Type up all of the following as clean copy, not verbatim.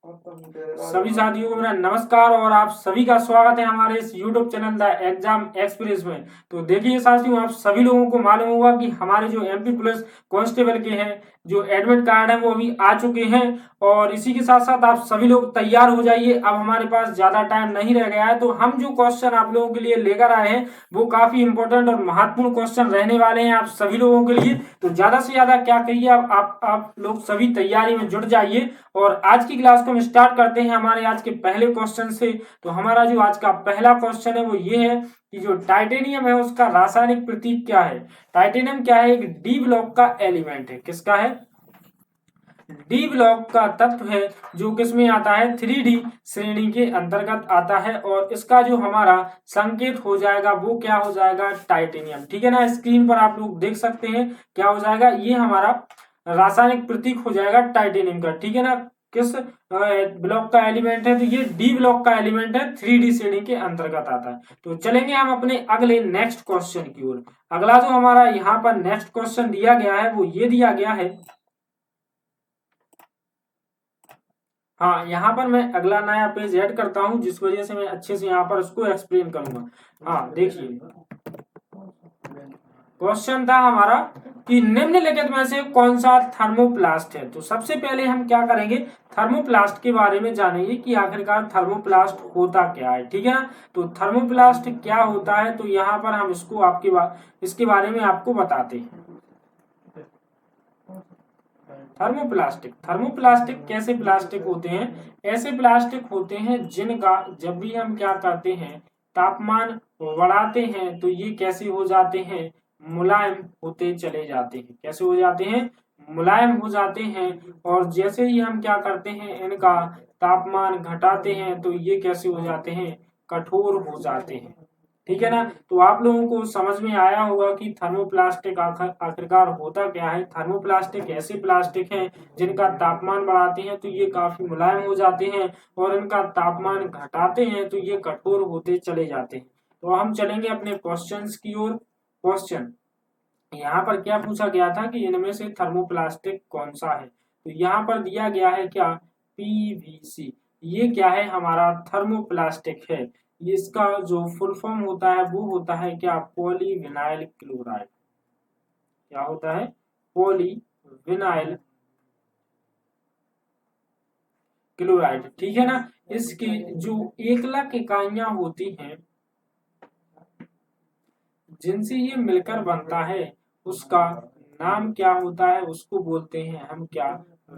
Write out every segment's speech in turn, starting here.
सभी साथियों को मेरा नमस्कार और आप सभी का स्वागत है हमारे इस YouTube channel the exam express में। तो देखिए साथियों, आप सभी लोगों को मालूम होगा कि हमारे जो MP पुलिस कांस्टेबल के हैं जो एडमिट कार्ड है वो अभी आ चुके हैं और इसी के साथ साथ आप सभी लोग तैयार हो जाइए। अब हमारे पास ज्यादा टाइम नहीं रह गया है, तो हम जो क्वेश्चन आप लोगों के लिए लेकर आए हैं वो काफी इंपॉर्टेंट और महत्वपूर्ण क्वेश्चन रहने वाले हैं आप सभी लोगों के लिए। तो ज्यादा से ज्यादा क्या करिए, आप लोग सभी तैयारी में जुट जाइए और आज की क्लास को हम स्टार्ट करते हैं हमारे आज के पहले क्वेश्चन से। तो हमारा जो आज का पहला क्वेश्चन है वो ये है कि जो टाइटेनियम है उसका रासायनिक प्रतीक क्या है। टाइटेनियम क्या है? एक डी ब्लॉक का एलिमेंट है। किसका है? डी ब्लॉक का तत्व है जो किसमें आता है? 3D श्रेणी के अंतर्गत आता है और इसका जो हमारा संकेत हो जाएगा वो क्या हो जाएगा? टाइटेनियम। ठीक है ना, स्क्रीन पर आप लोग देख सकते हैं क्या हो जाएगा, ये हमारा रासायनिक प्रतीक हो जाएगा टाइटेनियम का। ठीक है ना, किस ब्लॉक का एलिमेंट है? तो ये डी ब्लॉक का एलिमेंट है, 3D श्रेणी के अंतर्गत आता है। तो चलेंगे हम अपने अगले नेक्स्ट क्वेश्चन की ओर। अगला जो हमारा यहाँ पर नेक्स्ट क्वेश्चन दिया गया है वो ये दिया गया है। हाँ, यहाँ पर मैं अगला नया पेज ऐड करता हूँ जिस वजह से मैं अच्छे से यहाँ पर उसको एक्सप्लेन करूंगा। हाँ देखिए, क्वेश्चन था हमारा कि निम्नलिखित में से कौन सा थर्मोप्लास्ट है। तो सबसे पहले हम क्या करेंगे, थर्मोप्लास्ट के बारे में जानेंगे कि आखिरकार थर्मोप्लास्ट होता क्या है। ठीक है ना, तो थर्मोप्लास्ट क्या होता है, तो यहाँ पर हम इसको इसके बारे में आपको बताते हैं। थर्मोप्लास्टिक कैसे प्लास्टिक होते हैं? ऐसे प्लास्टिक होते हैं जिनका जब भी हम क्या करते हैं, तापमान बढ़ाते हैं तो ये कैसे हो जाते हैं? मुलायम होते चले जाते हैं। कैसे हो जाते हैं? मुलायम हो जाते हैं। और जैसे ही हम क्या करते हैं, इनका तापमान घटाते हैं तो ये कैसे हो जाते हैं? कठोर हो जाते हैं। ठीक है ना, तो आप लोगों को समझ में आया होगा कि थर्मोप्लास्टिक आखिरकार होता क्या है। थर्मोप्लास्टिक ऐसे प्लास्टिक हैं जिनका तापमान बढ़ाते हैं तो ये काफी मुलायम हो जाते हैं और इनका तापमान घटाते हैं तो ये कठोर होते चले जाते हैं। तो हम चलेंगे अपने क्वेश्चंस की ओर। क्वेश्चन यहाँ पर क्या पूछा गया था कि इनमें से थर्मोप्लास्टिक कौन सा है। तो यहाँ पर दिया गया है क्या? PVC। ये क्या है? हमारा थर्मोप्लास्टिक है। ये इसका जो फुल फॉर्म होता है वो होता है क्या? Polyvinyl chloride. क्या होता है? Polyvinyl chloride. ठीक है ना, इसकी जो एकलक इकाइयां होती हैं जिनसे ये मिलकर बनता है उसका नाम क्या होता है? उसको बोलते हैं हम क्या?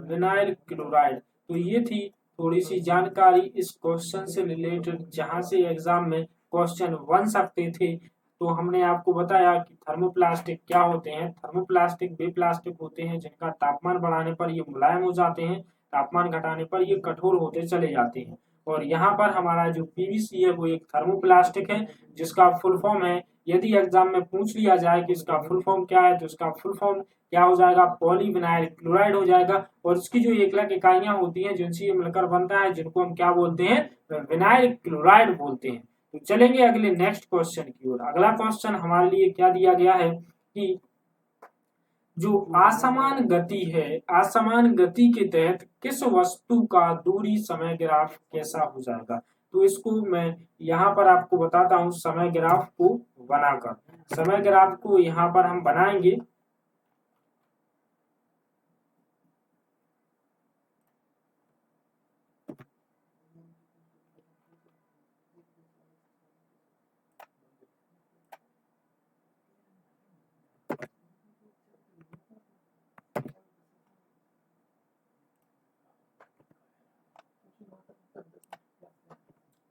Vinyl chloride. तो ये थी थोड़ी सी जानकारी इस क्वेश्चन से रिलेटेड जहां से एग्जाम में क्वेश्चन बन सकते थे। तो हमने आपको बताया कि थर्मोप्लास्टिक क्या होते हैं। थर्मोप्लास्टिक वे प्लास्टिक होते हैं जिनका तापमान बढ़ाने पर ये मुलायम हो जाते हैं, तापमान घटाने पर ये कठोर होते चले जाते हैं। और यहाँ पर हमारा जो PVC है वो एक थर्मोप्लास्टिक है जिसका फुल फॉर्म है, यदि एग्जाम में पूछ लिया जाए कि इसका फुल फॉर्म क्या है तो इसका फुल फॉर्म क्या हो जाएगा? पॉलीविनाइल क्लोराइड हो जाएगा। और इसकी जो एकलक इकाइयां होती हैं जिनसे ये मिलकर बनता है जिनको हम क्या बोलते हैं? विनाइल क्लोराइड बोलते हैं। तो चलेंगे अगले नेक्स्ट क्वेश्चन की ओर। अगला क्वेश्चन हमारे लिए क्या दिया गया है कि जो असमान गति है, असमान गति के तहत किस वस्तु का दूरी समय ग्राफ कैसा हो जाएगा। तो इसको मैं यहाँ पर आपको बताता हूँ समय ग्राफ को बनाकर। समय ग्राफ को यहाँ पर हम बनाएंगे।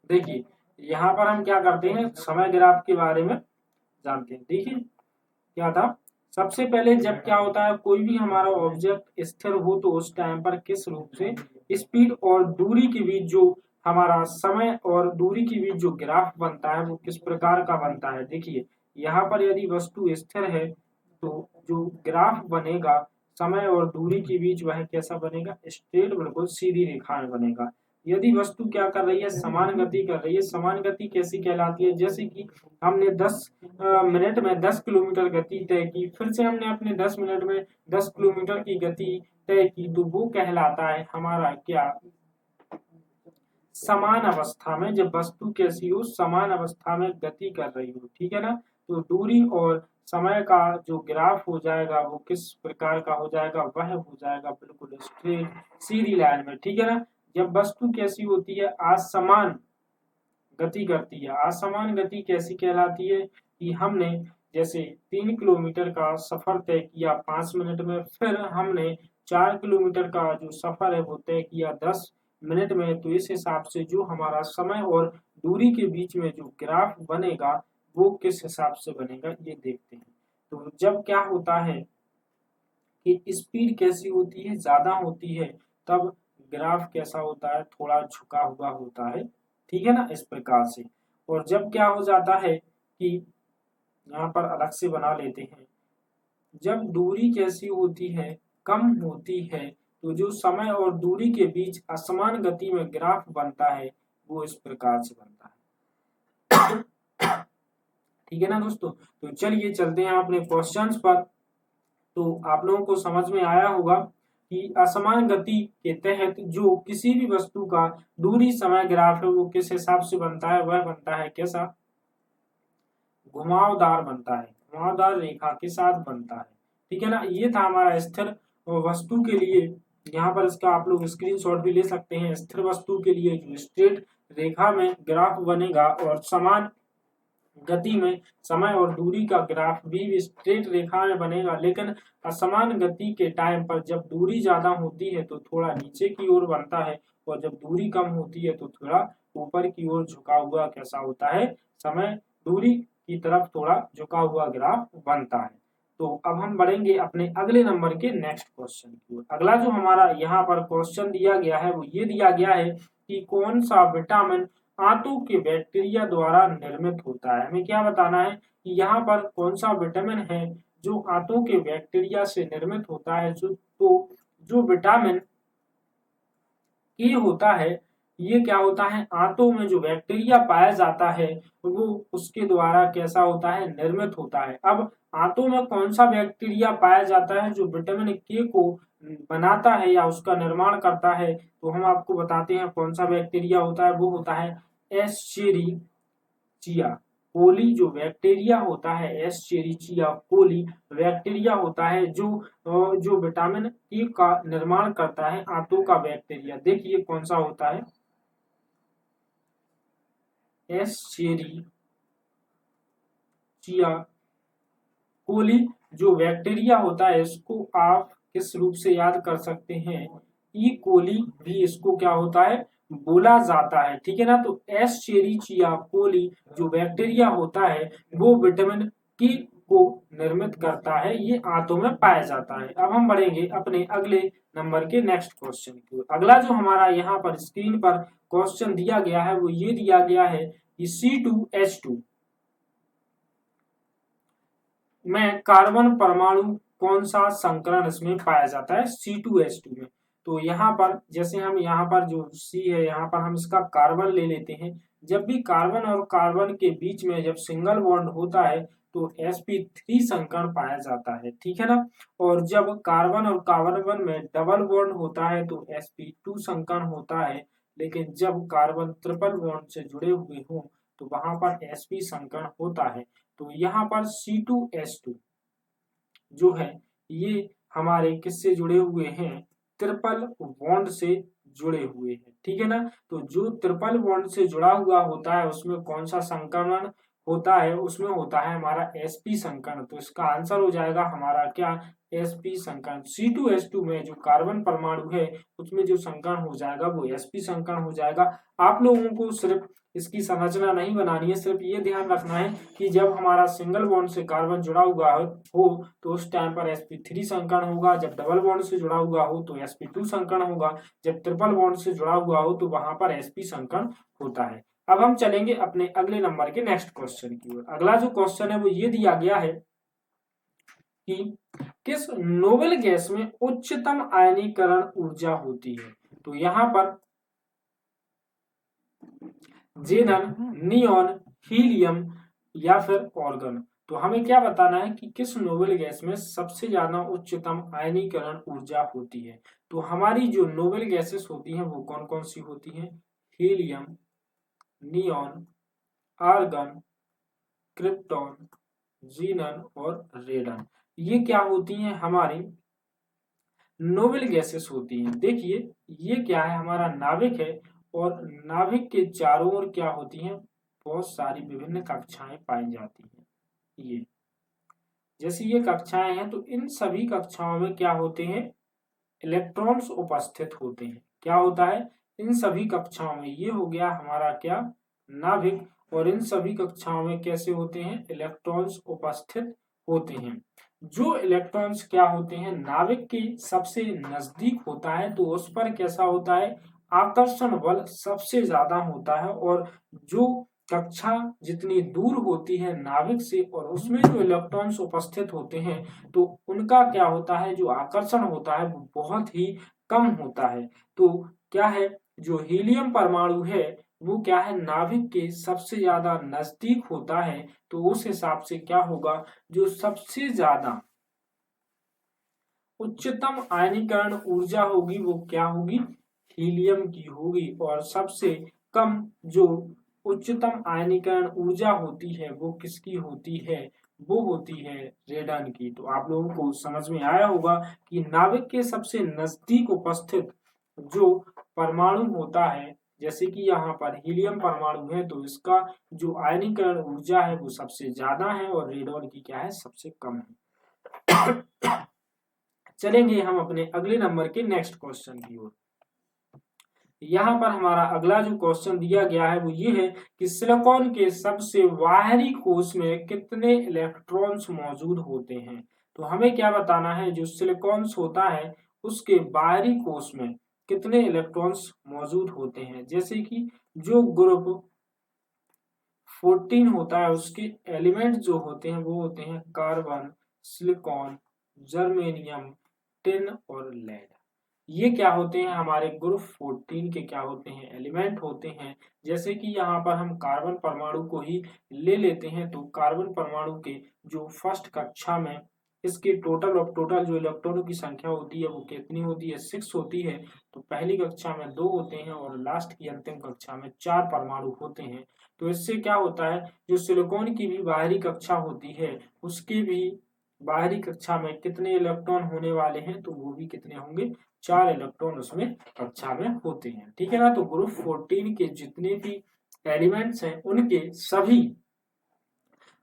देखिए यहाँ पर हम क्या करते हैं, समय ग्राफ के बारे में जानते हैं। देखिए क्या था, सबसे पहले जब क्या होता है, कोई भी हमारा ऑब्जेक्ट स्थिर हो तो उस टाइम पर किस रूप से स्पीड और दूरी के बीच जो हमारा समय और दूरी के बीच जो ग्राफ बनता है वो किस प्रकार का बनता है। देखिए यहाँ पर यदि वस्तु स्थिर है तो जो ग्राफ बनेगा समय और दूरी के बीच वह कैसा बनेगा? स्ट्रेट, बिल्कुल सीधी रेखा में बनेगा। यदि वस्तु क्या कर रही है? समान गति कर रही है। समान गति कैसी कहलाती है? जैसे कि हमने 10 मिनट में 10 किलोमीटर गति तय की, फिर से हमने अपने 10 मिनट में 10 किलोमीटर की गति तय की, तो वो कहलाता है हमारा क्या? समान अवस्था में, जब वस्तु कैसी हो, समान अवस्था में गति कर रही हो, ठीक है ना। तो दूरी और समय का जो ग्राफ हो जाएगा वो किस प्रकार का हो जाएगा, वह हो जाएगा बिल्कुल स्ट्रेट सीधी लाइन में, ठीक है ना। जब वस्तु कैसी होती है, असमान गति करती है। असमान गति कैसी कहलाती है कि हमने जैसे 3 किलोमीटर का सफर तय किया 5 मिनट में, फिर हमने 4 किलोमीटर का जो सफर है वो तय किया 10 मिनट में, तो इस हिसाब से जो हमारा समय और दूरी के बीच में जो ग्राफ बनेगा वो किस हिसाब से बनेगा ये देखते हैं। तो जब क्या होता है कि स्पीड कैसी होती है, ज्यादा होती है, तब ग्राफ कैसा होता है, थोड़ा झुका हुआ होता है, ठीक है ना, इस प्रकार से। और जब क्या हो जाता है कि यहाँ पर अलग से बना लेते हैं, जब दूरी कैसी होती है, कम होती है, तो जो समय और दूरी के बीच असमान गति में ग्राफ बनता है वो इस प्रकार से बनता है। ठीक है ना दोस्तों। तो चलिए चलते हैं अपने क्वेश्चंस पर। तो आप लोगों को समझ में आया होगा कि असमान गति के तहत जो किसी भी वस्तु का दूरी समय ग्राफ है वो किस हिसाब से बनता है, वह बनता है कैसा, घुमावदार बनता है, घुमावदार रेखा के साथ बनता है, ठीक है ना। ये था हमारा स्थिर वस्तु के लिए। यहाँ पर इसका आप लोग स्क्रीनशॉट भी ले सकते हैं। स्थिर वस्तु के लिए जो स्ट्रेट रेखा में ग्राफ बनेगा और समान गति में समय और दूरी का ग्राफ भी स्ट्रेट रेखा में बनेगा, लेकिन असमान गति के टाइम पर जब दूरी ज्यादा होती है तो थोड़ा नीचे की ओर बनता है, और जब दूरी कम होती है तो थोड़ा ऊपर की ओर झुका हुआ कैसा होता है, समय दूरी की तरफ थोड़ा झुका हुआ ग्राफ बनता है। तो अब हम बढ़ेंगे अपने अगले नंबर के नेक्स्ट क्वेश्चन की ओर। अगला जो हमारा यहाँ पर क्वेश्चन दिया गया है वो ये दिया गया है कि कौन सा विटामिन आंतों के बैक्टीरिया द्वारा निर्मित होता है। हमें क्या बताना है कि यहाँ पर कौन सा विटामिन है जो आंतों के बैक्टीरिया से निर्मित होता है। जो विटामिन ए होता है, ये क्या होता है, आंतों में जो बैक्टीरिया पाया जाता है वो उसके द्वारा कैसा होता है, निर्मित होता है। अब आंतों में कौन सा बैक्टीरिया पाया जाता है जो विटामिन के को बनाता है या उसका निर्माण करता है, तो हम आपको बताते हैं कौन सा बैक्टीरिया होता है। वो होता है एस्चेरिचिया कोली। जो बैक्टीरिया होता है एस्चेरिचिया कोली बैक्टीरिया होता है जो विटामिन ए का निर्माण करता है, आंतों का बैक्टीरिया। देखिए कौन सा होता है, एस्चेरिचिया कोली जो बैक्टीरिया होता है इसको आप किस रूप से याद कर सकते हैं, ई कोली भी इसको क्या होता है, बोला जाता है, ठीक है ना। तो एस्चेरिचिया कोली जो बैक्टीरिया होता है वो विटामिन की को निर्मित करता है, ये आंतों में पाया जाता है। अब हम बढ़ेंगे अपने अगले नंबर के नेक्स्ट क्वेश्चन की ओर। अगला जो हमारा यहाँ पर स्क्रीन पर क्वेश्चन दिया गया है वो ये दिया गया है कि C2H2 में कार्बन परमाणु कौन सा संकरण इसमें पाया जाता है, C2H2 में। तो यहाँ पर जैसे हम यहाँ पर जो C है यहाँ पर हम इसका कार्बन ले लेते हैं। जब भी कार्बन और कार्बन के बीच में जब सिंगल बॉन्ड होता है तो sp3 संकरण पाया जाता है, ठीक है ना। और जब कार्बन और कार्बन में डबल बॉन्ड होता है तो sp2 संकरण होता है, लेकिन जब कार्बन ट्रिपल बॉन्ड से जुड़े हुए हों तो वहां पर sp संकरण होता है। तो यहाँ पर C2H2 जो है ये हमारे किससे जुड़े हुए हैं, ट्रिपल बॉन्ड से जुड़े हुए हैं, ठीक है ना। तो जो ट्रिपल बॉन्ड से जुड़ा हुआ होता है उसमें कौन सा संकरण होता है, उसमें होता है हमारा sp संकरण। तो इसका आंसर हो जाएगा हमारा क्या, sp संकरण। C2H2 में जो कार्बन परमाणु है उसमें जो संकरण हो जाएगा वो sp संकरण हो जाएगा। आप लोगों को सिर्फ इसकी संरचना नहीं बनानी है, सिर्फ ये ध्यान रखना है कि जब हमारा सिंगल बॉन्ड से कार्बन जुड़ा हुआ हो तो उस टाइम पर sp3 संकरण होगा, जब डबल बॉन्ड से जुड़ा हुआ हो तो sp2 संकरण होगा, जब ट्रिपल बॉन्ड से जुड़ा हुआ हो तो वहां पर sp संकरण होता है। अब हम चलेंगे अपने अगले नंबर के नेक्स्ट क्वेश्चन की ओर। अगला जो क्वेश्चन है वो ये दिया गया है कि किस नोबेल गैस में उच्चतम आयनीकरण ऊर्जा होती है। तो यहाँ पर जेनन, नियॉन, हीलियम या फिर ऑर्गन। तो हमें क्या बताना है कि किस नोबेल गैस में सबसे ज्यादा उच्चतम आयनीकरण ऊर्जा होती है। तो हमारी जो नोबेल गैसेस होती हैं वो कौन कौन सी होती हैं, हीलियम, नियॉन, आर्गन, क्रिप्टॉन, जीनन और रेडन। ये क्या होती हैं? हमारी नोबेल गैसेस होती हैं। देखिए ये क्या है? हमारा नाभिक है और नाभिक के चारों ओर क्या होती हैं? बहुत सारी विभिन्न कक्षाएं पाई जाती हैं। ये जैसे ये कक्षाएं हैं तो इन सभी कक्षाओं में क्या होते हैं? इलेक्ट्रॉन्स उपस्थित होते हैं। क्या होता है? इन सभी कक्षाओं में ये हो गया हमारा क्या? नाभिक। और इन सभी कक्षाओं में कैसे होते हैं? इलेक्ट्रॉन्स उपस्थित होते हैं। जो इलेक्ट्रॉन्स क्या होते हैं? नाभिक के सबसे नजदीक होता है तो उस पर कैसा होता है? आकर्षण बल सबसे ज्यादा होता है। और जो कक्षा जितनी दूर होती है नाभिक से और उसमें जो इलेक्ट्रॉन्स उपस्थित होते हैं तो उनका क्या होता है? जो आकर्षण होता है वो बहुत ही कम होता है। तो क्या है? जो हीलियम परमाणु है वो क्या है? नाभिक के सबसे ज्यादा नजदीक होता है। तो उस हिसाब से क्या होगा? जो सबसे ज्यादा उच्चतम आयनीकरण ऊर्जा होगी वो क्या होगी? हीलियम की होगी। और सबसे कम जो उच्चतम आयनीकरण ऊर्जा होती है वो किसकी होती है? वो होती है रेडन की। तो आप लोगों को समझ में आया होगा कि नाभिक के सबसे नजदीक उपस्थित जो परमाणु होता है, जैसे कि यहाँ पर हीलियम परमाणु है तो इसका जो आयनीकरण ऊर्जा है वो सबसे ज्यादा है और रेडन की क्या है? सबसे कम है। चलेंगे हम अपने अगले नंबर के नेक्स्ट क्वेश्चन की ओर। यहाँ पर हमारा अगला जो क्वेश्चन दिया गया है वो ये है कि सिलिकॉन के सबसे बाहरी कोश में कितने इलेक्ट्रॉन्स मौजूद होते हैं? तो हमें क्या बताना है? जो सिलिकॉन्स होता है उसके बाहरी कोश में कितने इलेक्ट्रॉन्स मौजूद होते हैं? जैसे कि जो ग्रुप 14 होता है उसके एलिमेंट जो होते हैं वो होते हैं कार्बन, सिलिकॉन, जर्मेनियम, टिन और लेड। ये क्या होते हैं? हमारे ग्रुप 14 के क्या होते हैं? एलिमेंट होते हैं। जैसे कि यहाँ पर हम कार्बन परमाणु को ही ले लेते हैं तो कार्बन परमाणु के जो फर्स्ट कक्षा में इसके टोटल जो इलेक्ट्रॉनों की संख्या होती है वो कितनी होती है? 6 होती है। तो पहली कक्षा में 2 होते हैं और लास्ट की अंतिम कक्षा में 4 परमाणु होते हैं। तो इससे क्या होता है? जो सिलिकॉन की भी बाहरी कक्षा होती है उसकी भी बाहरी कक्षा में कितने इलेक्ट्रॉन होने वाले हैं? तो वो भी कितने होंगे? 4 इलेक्ट्रॉन उसमें कक्षा में होते हैं। ठीक है ना? तो ग्रुप 14 के जितने भी एलिमेंट्स हैं उनके सभी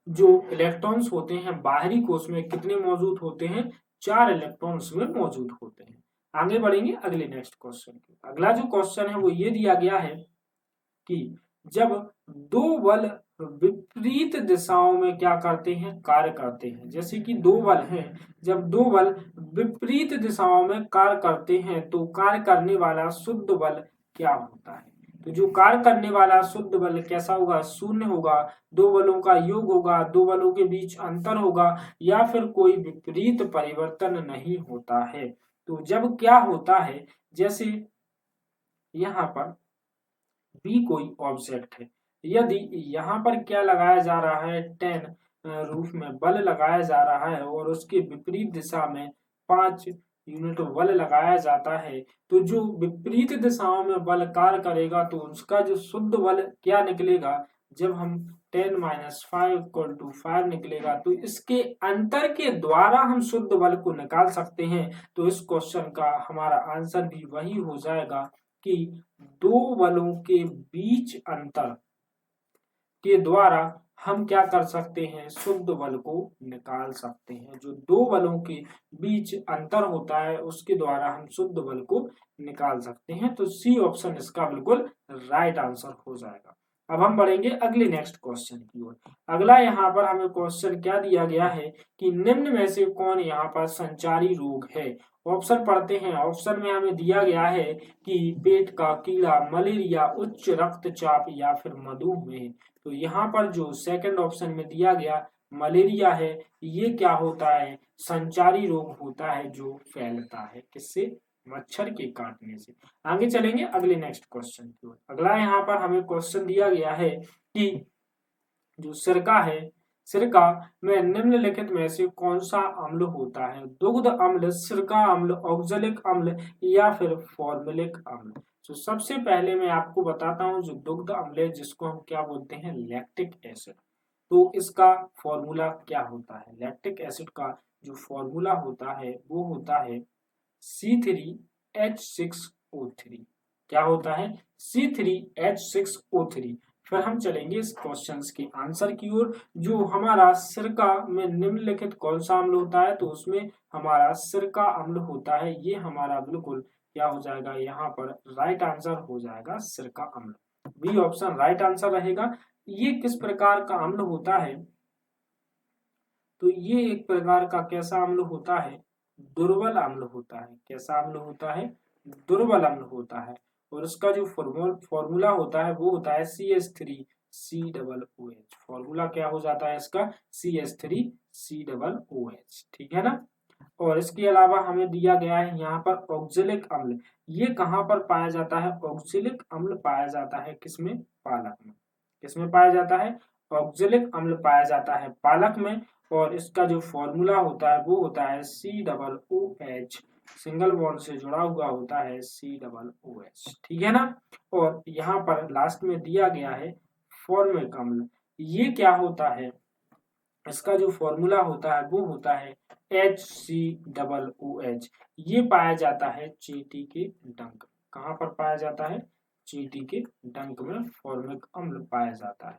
जो इलेक्ट्रॉन्स होते हैं बाहरी कोश में कितने मौजूद होते हैं? 4 इलेक्ट्रॉन उसमें मौजूद होते हैं। आगे बढ़ेंगे अगले नेक्स्ट क्वेश्चन की। अगला जो क्वेश्चन है वो ये दिया गया है कि जब दो बल विपरीत दिशाओं में क्या करते हैं? कार्य करते हैं। जैसे कि दो बल हैं, जब दो बल विपरीत दिशाओं में कार्य करते हैं तो कार्य करने वाला शुद्ध बल क्या होता है? तो जो कार्य करने वाला शुद्ध बल कैसा होगा? शून्य होगा, दो बलों का योग होगा, दो बलों के बीच अंतर होगा या फिर कोई विपरीत परिवर्तन नहीं होता है। तो जब क्या होता है? जैसे यहाँ पर बी कोई ऑब्जेक्ट है, यदि यहाँ पर क्या लगाया जा रहा है? 10 रूफ में बल लगाया जा रहा है और उसके विपरीत दिशा में 5 यूनिट बल लगाया जाता है तो जो विपरीत दिशाओं में बल कार्य करेगा तो उसका जो शुद्ध बल क्या निकलेगा? जब हम 10 - 5 = 5 निकलेगा तो इसके अंतर के द्वारा हम शुद्ध बल को निकाल सकते हैं। तो इस क्वेश्चन का हमारा आंसर भी वही हो जाएगा कि दो बलों के बीच अंतर के द्वारा हम क्या कर सकते हैं? शुद्ध बल को निकाल सकते हैं। जो दो बलों के बीच अंतर होता है उसके द्वारा हम शुद्ध बल को निकाल सकते हैं। तो सी ऑप्शन इसका बिल्कुल राइट आंसर हो जाएगा। अब हम बढ़ेंगे अगले नेक्स्ट क्वेश्चन की ओर। अगला यहाँ पर हमें क्वेश्चन क्या दिया गया है कि निम्न में से कौन यहाँ पर संचारी रोग है? ऑप्शन पढ़ते हैं। ऑप्शन में हमें दिया गया है कि पेट का कीड़ा, मलेरिया, उच्च रक्तचाप या फिर मधुमेह। तो यहाँ पर जो सेकंड ऑप्शन में दिया गया मलेरिया है, ये क्या होता है? संचारी रोग होता है जो फैलता है किससे? मच्छर के काटने से। आगे चलेंगे अगले नेक्स्ट क्वेश्चन की ओर। अगला यहाँ पर हमें क्वेश्चन दिया गया है कि जो सिरका है, सिरका में निम्नलिखित में से कौन सा अम्ल होता है? दुग्ध अम्ल, सिरका अम्ल, ऑक्जेलिक अम्ल या फिर फॉर्मुलिक अम्ल। तो सबसे पहले मैं आपको बताता हूँ जो दुग्ध अम्ल है जिसको हम क्या बोलते हैं, लैक्टिक एसिड। तो इसका फॉर्मूला क्या होता है, लैक्टिक एसिड का जो फॉर्मूला होता है वो होता है C3H6O3। क्या होता है, C3H6O3। फिर हम चलेंगे इस क्वेश्चन के आंसर की ओर। जो हमारा सिरका में निम्नलिखित कौन सा अम्ल होता है, तो उसमें हमारा सिरका अम्ल होता है। ये हमारा बिल्कुल क्या हो जाएगा, यहाँ पर राइट आंसर हो जाएगा सिरका अम्ल। बी ऑप्शन राइट आंसर रहेगा। ये किस प्रकार का अम्ल होता है, तो ये एक प्रकार का कैसा अम्ल होता है, दुर्बल अम्ल होता है। कैसा अम्ल होता है, दुर्बल अम्ल होता है। और इसका जो फॉर्मूला होता है वो होता है CH3COOH। फॉर्मूला क्या हो जाता है इसका, CH3COOH। ठीक है ना। और इसके अलावा हमें दिया गया है यहाँ पर ऑक्जेलिक अम्ल। ये कहाँ पर पाया जाता है, ऑक्जेलिक अम्ल पाया जाता है किसमें, पालक में। किसमें पाया जाता है, ऑक्जेलिक अम्ल पाया जाता है पालक में। और इसका जो फॉर्मूला होता है वो होता है COOH, सिंगल बॉन्ड से जुड़ा हुआ होता है COOH। ठीक है ना। और यहाँ पर लास्ट में दिया गया है फॉर्मिक अम्ल। ये क्या होता है, इसका जो फॉर्मूला होता है वो होता है HCOOH। ये पाया जाता है चींटी के डंक। कहाँ पर पाया जाता है, चींटी के डंक में फॉर्मिक अम्ल पाया जाता है।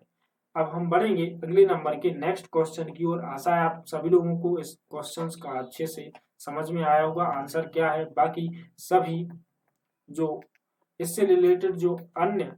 अब हम बढ़ेंगे अगले नंबर के नेक्स्ट क्वेश्चन की ओर। आशा है आप सभी लोगों को इस क्वेश्चन का अच्छे से समझ में आया होगा आंसर क्या है। बाकी सभी जो इससे रिलेटेड जो अन्य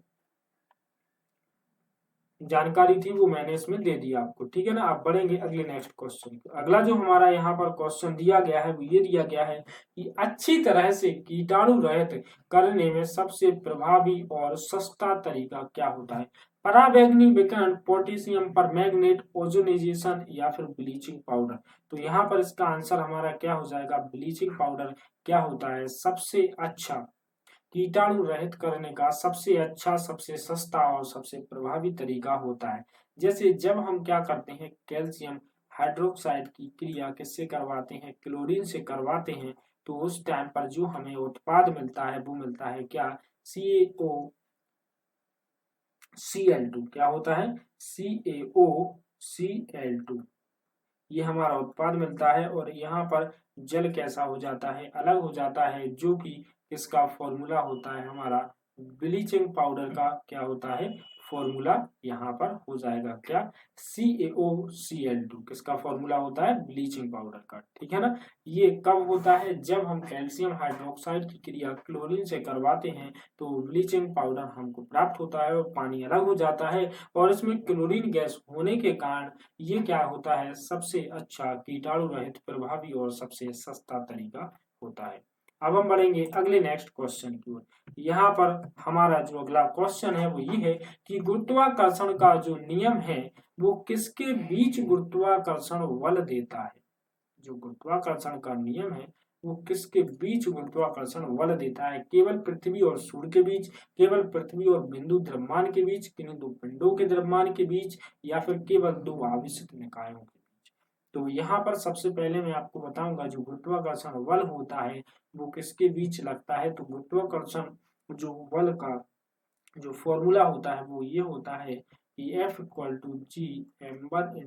जानकारी थी वो मैंने इसमें दे दिया आपको। ठीक है ना। आप बढ़ेंगे अगले नेक्स्ट क्वेश्चन पे। अगला जो हमारा यहाँ पर क्वेश्चन दिया गया है वो ये दिया गया है कि अच्छी तरह से कीटाणु रहित करने में सबसे प्रभावी और सस्ता तरीका क्या होता है। पराबैंगनी विकिरण, पोटेशियम परमैंगनेट, ओजोनाइजेशन या फिर ब्लीचिंग पाउडर। तो यहाँ पर इसका आंसर हमारा क्या हो जाएगा, ब्लीचिंग पाउडर क्या होता है सबसे अच्छा कीटाणु रहित करने का सबसे अच्छा, सबसे सस्ता और सबसे प्रभावी तरीका होता है। जैसे जब हम क्या करते हैं, कैल्शियम हाइड्रोक्साइड की क्रिया किससे करवाते हैं, क्लोरीन से करवाते हैं। तो उस टाइम पर जो हमें उत्पाद मिलता है वो मिलता है क्या, CaOCl2। क्या होता है, CaOCl2। ये हमारा उत्पाद मिलता है। और यहाँ पर जल कैसा हो जाता है, अलग हो जाता है, जो कि इसका फॉर्मूला होता है हमारा ब्लीचिंग पाउडर का क्या होता है, फॉर्मूला यहाँ पर हो जाएगा क्या, CaOCl2। किसका फॉर्मूला होता है, ब्लीचिंग पाउडर का। ठीक है ना। ये कब होता है, जब हम कैल्शियम हाइड्रोक्साइड की क्रिया क्लोरीन से करवाते हैं तो ब्लीचिंग पाउडर हमको प्राप्त होता है और पानी अलग हो जाता है। और इसमें क्लोरीन गैस होने के कारण ये क्या होता है, सबसे अच्छा कीटाणु रहित प्रभावी और सबसे सस्ता तरीका होता है। अब हम बढ़ेंगे अगले नेक्स्ट क्वेश्चन की ओर। यहाँ पर हमारा जो अगला क्वेश्चन है वो ये है कि गुरुत्वाकर्षण का जो नियम है वो किसके बीच गुरुत्वाकर्षण बल देता है। जो गुरुत्वाकर्षण का नियम है वो किसके बीच गुरुत्वाकर्षण बल देता है, केवल पृथ्वी और सूर्य के बीच, केवल पृथ्वी और बिंदु द्रव्यमान के बीच, किन्हीं दो पिंडों के द्रव्यमान के बीच, या फिर केवल दो आवेशित निकायों के बीच। तो यहाँ पर सबसे पहले मैं आपको बताऊंगा जो गुरुत्वाकर्षण बल होता है वो किसके बीच लगता है। तो गुरुत्वाकर्षण जो बल का जो फॉर्मूला होता है वो ये होता है कि F=G m1 ×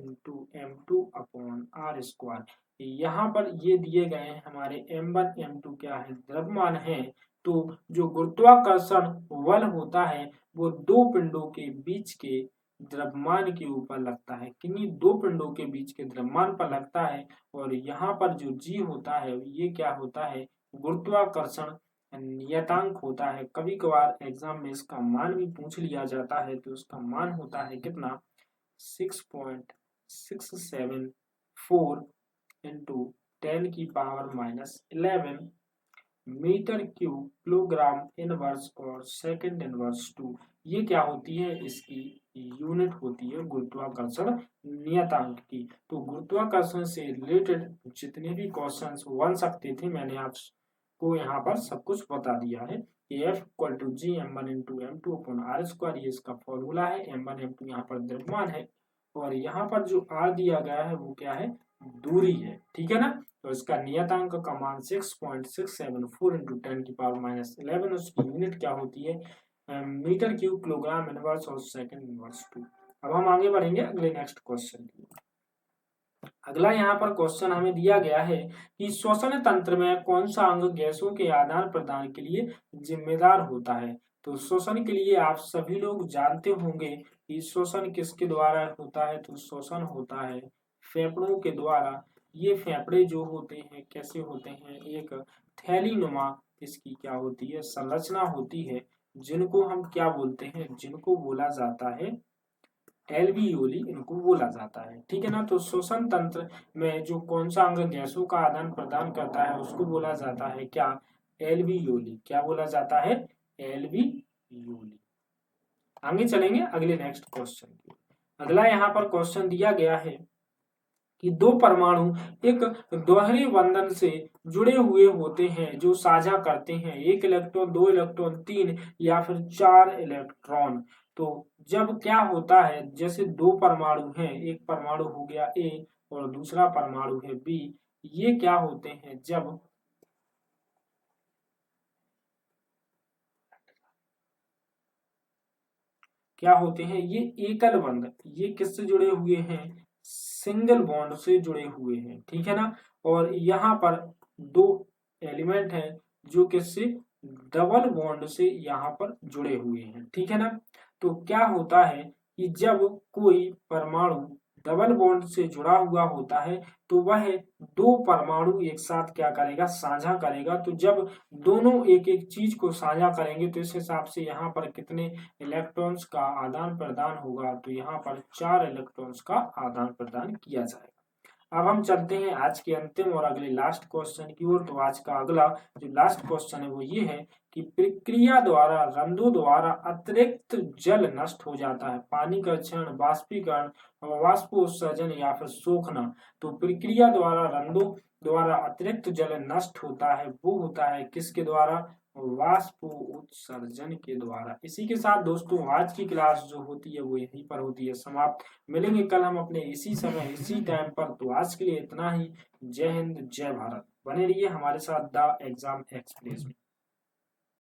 m2 यहाँ पर ये दिए गए हैं हमारे m1 m2 क्या है, द्रव्यमान है। तो जो गुरुत्वाकर्षण बल होता है वो दो पिंडों के बीच के द्रव्यमान के ऊपर लगता है, किन्हीं दो पिंडों के बीच के द्रव्यमान पर लगता है। और यहाँ पर जो G होता है ये क्या होता है, गुरुत्वाकर्षण नियतांक होता है। कभी कभार एग्जाम में इसका मान भी पूछ लिया जाता है। तो इसका मान होता है कितना, 6.674 into 10⁻11 metre cube kilogram inverse और सेकंड इनवर्स 2। ये क्या होती है, इसकी यूनिट होती है गुरुत्वाकर्षण नियतांक की। तो गुरुत्वाकर्षण से रिलेटेड जितने भी क्वेश्चंस बन सकते थे मैंने आपको यहाँ पर सब कुछ बता दिया है। F=G m1 × m2/r²। ये इसका फॉर्मूला है। m1 m2 यहाँ पर द्रव्यमान है और यहाँ पर जो r दिया गया है वो क्या है, दूरी है। ठीक है ना। तो इसका नियतांक का मान 6.674 इंटू 10⁻⁻11, उसकी यूनिट क्या होती है, मीटर क्यूब, किलोग्राम इनवर्स और सेकंड इनवर्स 2। अब हम आगे बढ़ेंगे अगले नेक्स्ट क्वेश्चन की। अगला यहाँ पर क्वेश्चन हमें दिया गया है कि श्वसन तंत्र में कौन सा अंग गैसों के आदान प्रदान के लिए जिम्मेदार होता है। तो श्वसन के लिए आप सभी लोग जानते होंगे कि श्वसन किसके द्वारा होता है, तो श्वसन होता है फेफड़ों के द्वारा। ये फेफड़े जो होते हैं कैसे होते हैं, एक थैलीनुमा इसकी क्या होती है, संरचना होती है, जिनको हम क्या बोलते हैं, जिनको बोला जाता है एल्वियोली, इनको बोला जाता है। ठीक है ना। तो श्वसन तंत्र में जो कौन सा अंग गैसों का आदान प्रदान करता है उसको बोला जाता है क्या, एल्वियोली। क्या बोला जाता है, एल्वियोली। आगे चलेंगे अगले नेक्स्ट क्वेश्चन की। अगला यहाँ पर क्वेश्चन दिया गया है कि दो परमाणु एक दोहरे बंधन से जुड़े हुए होते हैं जो साझा करते हैं 1 इलेक्ट्रॉन, 2 इलेक्ट्रॉन, 3 या फिर 4 इलेक्ट्रॉन। तो जब क्या होता है, जैसे दो परमाणु हैं, एक परमाणु हो गया ए और दूसरा परमाणु है बी, ये क्या होते हैं, जब क्या होते हैं, ये एकल बंध, ये किससे जुड़े हुए हैं, सिंगल बॉन्ड से जुड़े हुए हैं। ठीक है ना। और यहाँ पर दो एलिमेंट हैं जो किससे, डबल बॉन्ड से यहाँ पर जुड़े हुए हैं। ठीक है ना। तो क्या होता है कि जब कोई परमाणु डबल बॉन्ड से जुड़ा हुआ होता है तो वह दो परमाणु एक साथ क्या करेगा, साझा करेगा। तो जब दोनों एक एक चीज को साझा करेंगे तो इस हिसाब से यहाँ पर कितने इलेक्ट्रॉन्स का आदान प्रदान होगा, तो यहाँ पर 4 इलेक्ट्रॉन्स का आदान प्रदान किया जाएगा। अब हम चलते हैं आज के अंतिम और अगले लास्ट क्वेश्चन की ओर। तो आज का अगला जो लास्ट क्वेश्चन है वो ये है कि प्रक्रिया द्वारा रंध्रों द्वारा अतिरिक्त जल नष्ट हो जाता है, पानी का क्षरण, वाष्पीकरण, वाष्पोत्सर्जन या फिर सोखना। तो प्रक्रिया द्वारा रंध्रों द्वारा अतिरिक्त जल नष्ट होता है, वो होता है किसके द्वारा, वाष्प उत्सर्जन के द्वारा। इसी के साथ दोस्तों आज की क्लास जो होती है वो यहीं पर होती है समाप्त। मिलेंगे कल हम अपने इसी समय इसी टाइम पर। तो आज के लिए इतना ही। जय हिंद, जय भारत। बने रहिए हमारे साथ द एग्जाम एक्सप्रेस में।